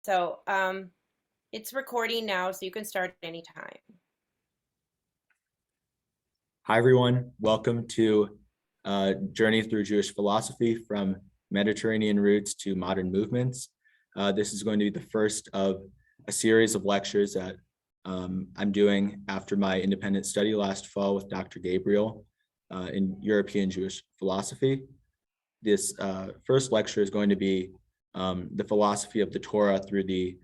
So it's recording now, so you can start anytime. Hi, everyone. Welcome to Journey Through Jewish Philosophy from Mediterranean Roots to Modern Movements. This is going to be the first of a series of lectures that I'm doing after my independent study last fall with Dr. Gabriel in European Jewish philosophy. This first lecture is going to be the philosophy of the Torah through the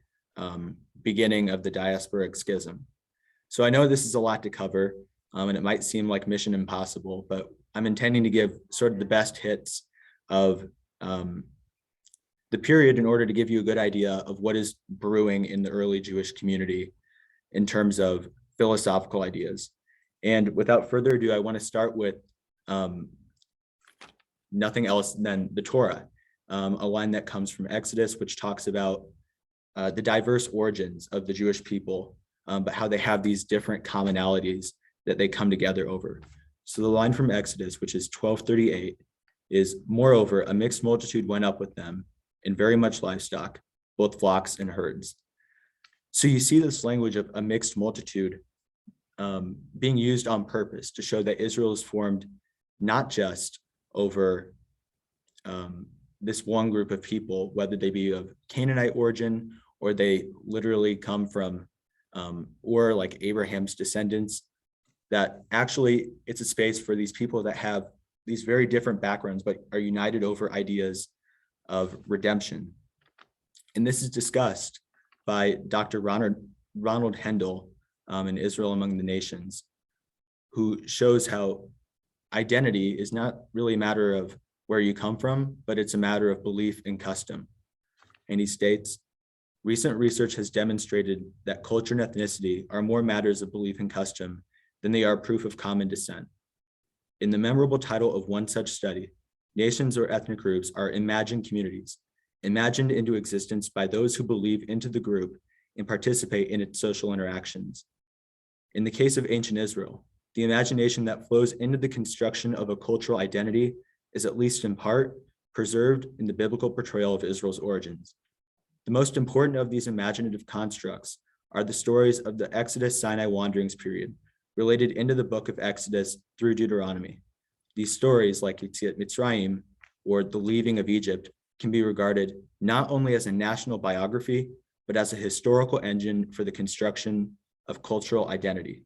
beginning of the Diasporic Schism. So I know this is a lot to cover, and it might seem like mission impossible, but I'm intending to give sort of the best hits of the period in order to give you a good idea of what is brewing in the early Jewish community in terms of philosophical ideas. And without further ado, I want to start with nothing else than the Torah, a line that comes from Exodus, which talks about the diverse origins of the Jewish people, but how they have these different commonalities that they come together over. So the line from Exodus, which is 12:38, is, "Moreover, a mixed multitude went up with them, and very much livestock, both flocks and herds." So you see this language of a mixed multitude being used on purpose to show that Israel is formed not just over this one group of people, whether they be of Canaanite origin or they literally come from or like Abraham's descendants, that actually it's a space for these people that have these very different backgrounds, but are united over ideas of redemption. And this is discussed by Dr. Ronald Hendel in Israel Among the Nations, who shows how identity is not really a matter of where you come from, but it's a matter of belief and custom. And he states, "Recent research has demonstrated that culture and ethnicity are more matters of belief and custom than they are proof of common descent. In the memorable title of one such study, nations or ethnic groups are imagined communities, imagined into existence by those who believe into the group and participate in its social interactions. In the case of ancient Israel, the imagination that flows into the construction of a cultural identity is, at least in part, preserved in the biblical portrayal of Israel's origins. The most important of these imaginative constructs are the stories of the Exodus Sinai wanderings period, related into the book of Exodus through Deuteronomy. These stories, like Yetziat Mitzrayim, or the leaving of Egypt, can be regarded not only as a national biography, but as a historical engine for the construction of cultural identity."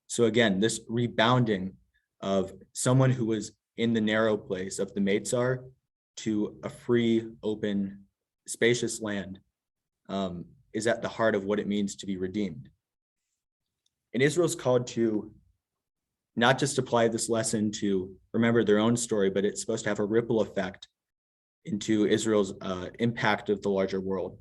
So again, this rebounding of someone who was in the narrow place of the Meitzar to a free, open, spacious land is at the heart of what it means to be redeemed. And Israel's called to not just apply this lesson to remember their own story, but it's supposed to have a ripple effect into Israel's impact of the larger world.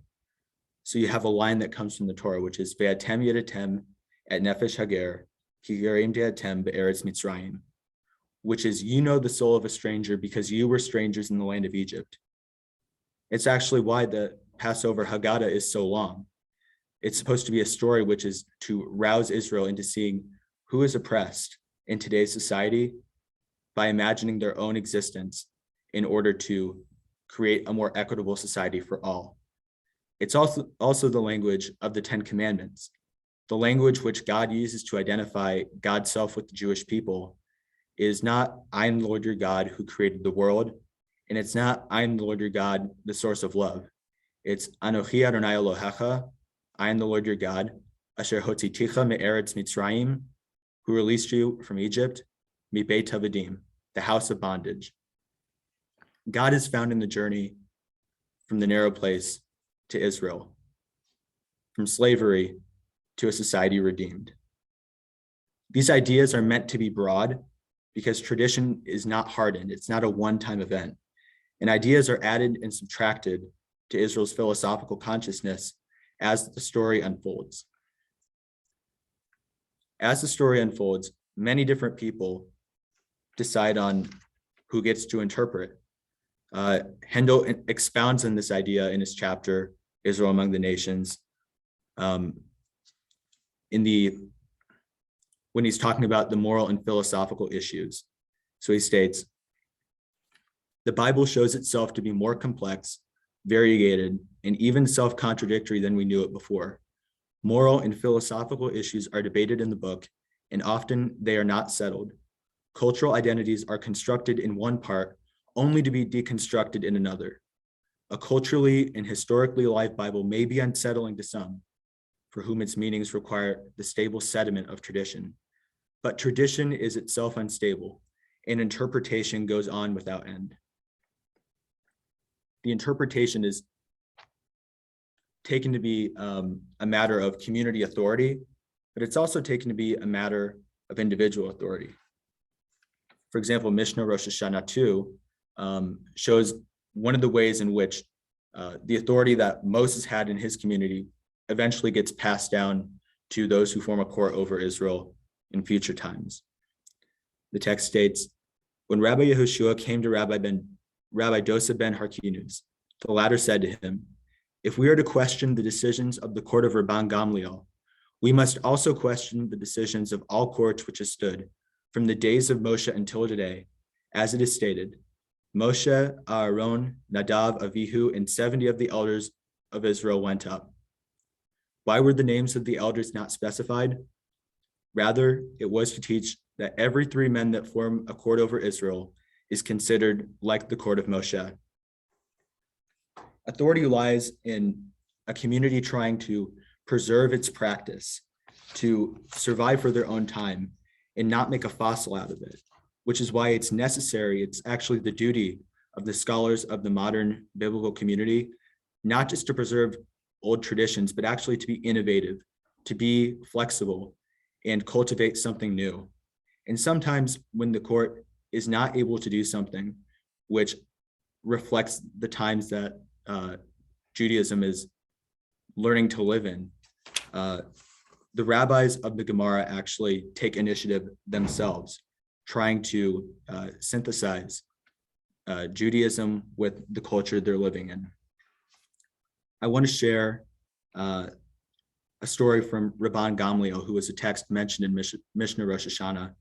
So you have a line that comes from the Torah, which is, "Ve'atem yedatem et nefesh hager, ki gerim de'atem be'eretz Mitzrayim," which is, "You know the soul of a stranger because you were strangers in the land of Egypt." It's actually why the Passover Haggadah is so long. It's supposed to be a story which is to rouse Israel into seeing who is oppressed in today's society by imagining their own existence in order to create a more equitable society for all. It's also the language of the Ten Commandments, the language which God uses to identify God's self with the Jewish people is not, "I am the Lord your God who created the world," and it's not, "I am the Lord your God, the source of love." It's, "Anochi Adonai Elohecha, I am the Lord your God, asher hotziticha me'eretz Mitzrayim, who released you from Egypt, mibeit avadim, the house of bondage." God is found in the journey from the narrow place to Israel, from slavery to a society redeemed. These ideas are meant to be broad because tradition is not hardened. It's not a one-time event. And ideas are added and subtracted to Israel's philosophical consciousness as the story unfolds. As the story unfolds, many different people decide on who gets to interpret. Hendel expounds on this idea in his chapter, Israel Among the Nations, when he's talking about the moral and philosophical issues. So he states, "The Bible shows itself to be more complex variegated, and even self-contradictory than we knew it before. Moral and philosophical issues are debated in the book, and often they are not settled. Cultural identities are constructed in one part only to be deconstructed in another. A culturally and historically alive Bible may be unsettling to some, for whom its meanings require the stable sediment of tradition. But tradition is itself unstable, and interpretation goes on without end. The interpretation is taken to be a matter of community authority, but it's also taken to be a matter of individual authority. For example, Mishnah Rosh Hashanah 2 shows one of the ways in which the authority that Moses had in his community eventually gets passed down to those who form a court over Israel in future times. The text states, when Rabbi Yehoshua came to Rabbi Dosa ben Harkinus, the latter said to him, if we are to question the decisions of the court of Rabban Gamliel, we must also question the decisions of all courts which have stood from the days of Moshe until today, as it is stated, Moshe, Aaron, Nadav, Avihu, and 70 of the elders of Israel went up. Why were the names of the elders not specified? Rather, it was to teach that every 3 men that form a court over Israel is considered like the court of Moshe. Authority lies in a community trying to preserve its practice, to survive for their own time, and not make a fossil out of it, which is why it's necessary, it's actually the duty of the scholars of the modern biblical community, not just to preserve old traditions, but actually to be innovative, to be flexible, and cultivate something new. And sometimes when the court is not able to do something which reflects the times that Judaism is learning to live in, the rabbis of the Gemara actually take initiative themselves, trying to synthesize Judaism with the culture they're living in. I want to share a story from Rabban Gamliel, who was a text mentioned in Mishnah Rosh Hashanah,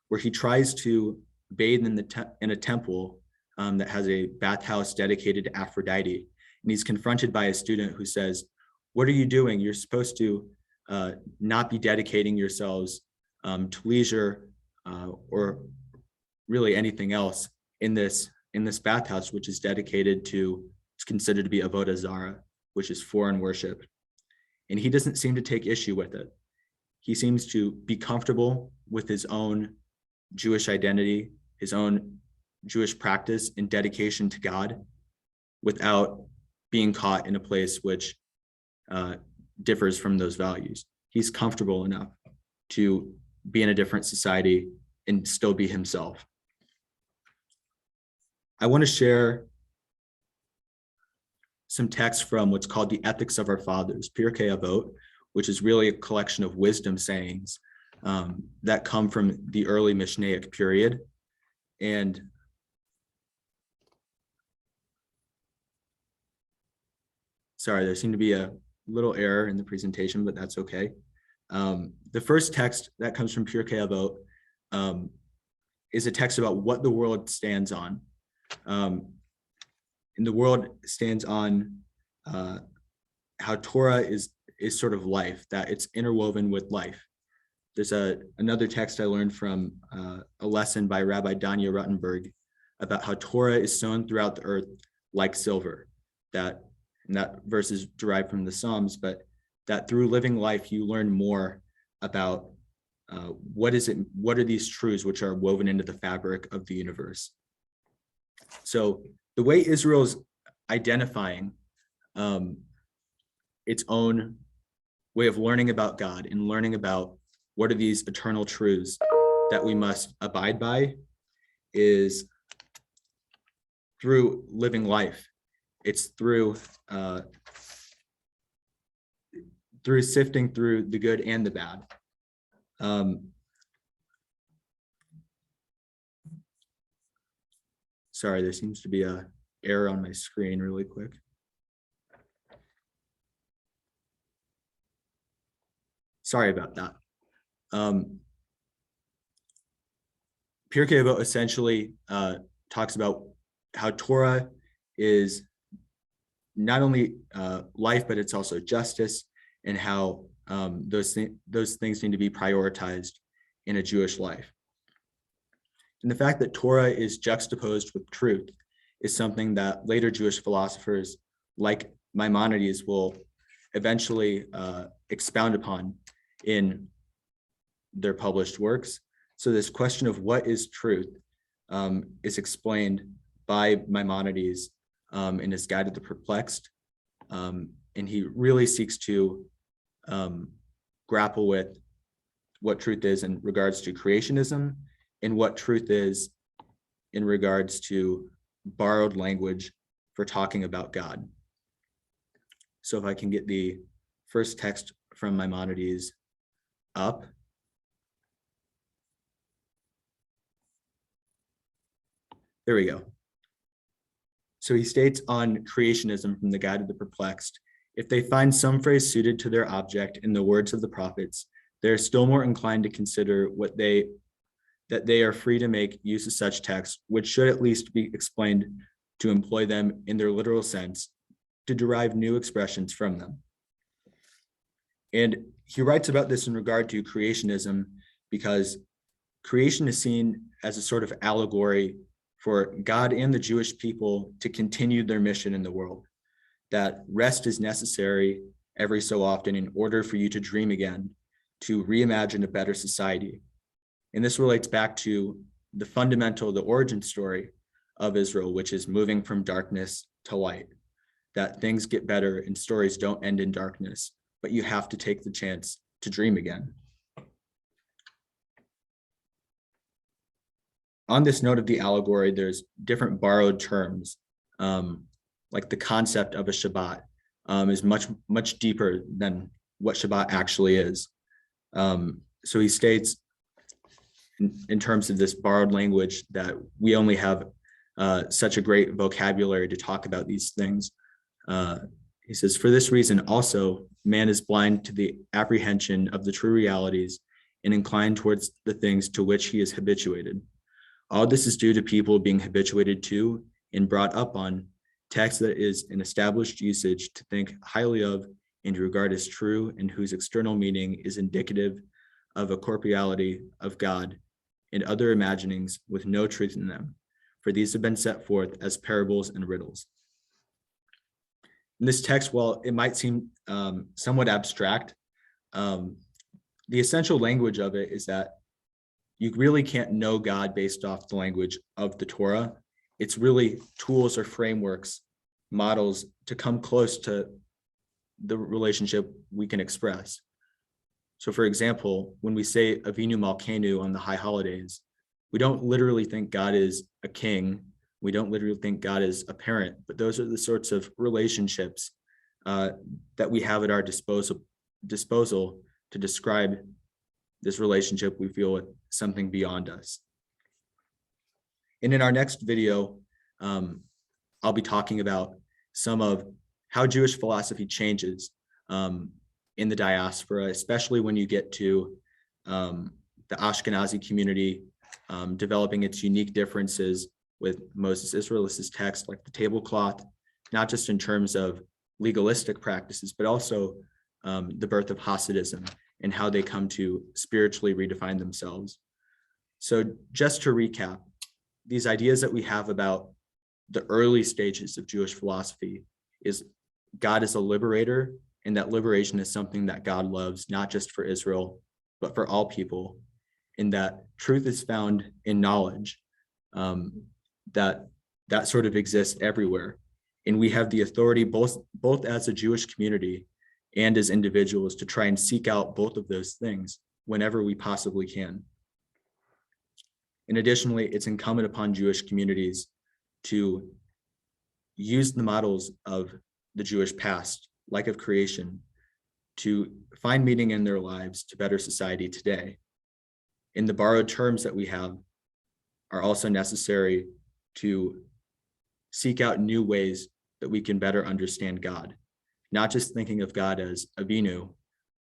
where he tries to bathe in a temple that has a bathhouse dedicated to Aphrodite. And he's confronted by a student who says, what are you doing? You're supposed to not be dedicating yourselves to leisure or really anything else in this bathhouse, which is dedicated to, it's considered to be avodah zarah, which is foreign worship. And he doesn't seem to take issue with it. He seems to be comfortable with his own Jewish identity, his own Jewish practice and dedication to God, without being caught in a place which differs from those values. He's comfortable enough to be in a different society and still be himself. I want to share some text from what's called the Ethics of Our Fathers, Pirkei Avot, which is really a collection of wisdom sayings that come from the early Mishnaic period. And sorry, there seemed to be a little error in the presentation, but that's okay. The first text that comes from Pirkei Avot is a text about what the world stands on. And the world stands on how Torah is sort of life, that it's interwoven with life. There's another text I learned from a lesson by Rabbi Danya Ruttenberg about how Torah is sown throughout the earth like silver. And that verse is derived from the Psalms, but that through living life, you learn more about what are these truths which are woven into the fabric of the universe. So the way Israel's identifying its own way of learning about God and learning about what are these eternal truths that we must abide by is through living life. It's through sifting through the good and the bad. Sorry, there seems to be an error on my screen really quick. Sorry about that. Pirkei Avot essentially talks about how Torah is not only life, but it's also justice, and how those things need to be prioritized in a Jewish life. And the fact that Torah is juxtaposed with truth is something that later Jewish philosophers like Maimonides will eventually expound upon in their published works. So this question of what is truth is explained by Maimonides in his Guide to the Perplexed. And he really seeks to grapple with what truth is in regards to creationism and what truth is in regards to borrowed language for talking about God. So if I can get the first text from Maimonides up. There we go. So he states on creationism from the Guide to the Perplexed, if they find some phrase suited to their object in the words of the prophets, they are still more inclined to consider that they are free to make use of such texts, which should at least be explained to employ them in their literal sense, to derive new expressions from them. And he writes about this in regard to creationism because creation is seen as a sort of allegory for God and the Jewish people to continue their mission in the world, that rest is necessary every so often in order for you to dream again, to reimagine a better society. And this relates back to the origin story of Israel, which is moving from darkness to light, that things get better and stories don't end in darkness, but you have to take the chance to dream again. On this note of the allegory, there's different borrowed terms, like the concept of a Shabbat is much deeper than what Shabbat actually is. So he states in terms of this borrowed language that we only have such a great vocabulary to talk about these things. He says, for this reason also, man is blind to the apprehension of the true realities and inclined towards the things to which he is habituated. All this is due to people being habituated to and brought up on text that is an established usage to think highly of and to regard as true, and whose external meaning is indicative of a corporeality of God and other imaginings with no truth in them, for these have been set forth as parables and riddles. In this text, while it might seem somewhat abstract, the essential language of it is that you really can't know God based off the language of the Torah. It's really tools or frameworks, models to come close to the relationship we can express. So for example, when we say Avinu Malkeinu on the high holidays, we don't literally think God is a king. We don't literally think God is a parent, but those are the sorts of relationships that we have at our disposal to describe this relationship we feel with something beyond us. And in our next video, I'll be talking about some of how Jewish philosophy changes in the diaspora, especially when you get to the Ashkenazi community developing its unique differences with Moses Israelis' text, like the tablecloth, not just in terms of legalistic practices, but also the birth of Hasidism and how they come to spiritually redefine themselves. So just to recap, these ideas that we have about the early stages of Jewish philosophy is God is a liberator, and that liberation is something that God loves, not just for Israel, but for all people, and that truth is found in knowledge, that sort of exists everywhere. And we have the authority both as a Jewish community and as individuals to try and seek out both of those things whenever we possibly can. And additionally, it's incumbent upon Jewish communities to use the models of the Jewish past, like of creation, to find meaning in their lives to better society today. And the borrowed terms that we have are also necessary to seek out new ways that we can better understand God, not just thinking of God as Avinu,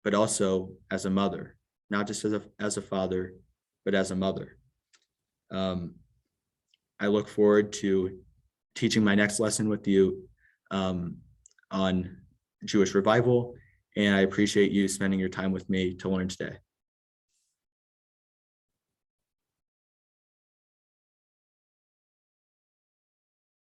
but also as a mother, not just as a father, but as a mother. I look forward to teaching my next lesson with you on Jewish revival. And I appreciate you spending your time with me to learn today.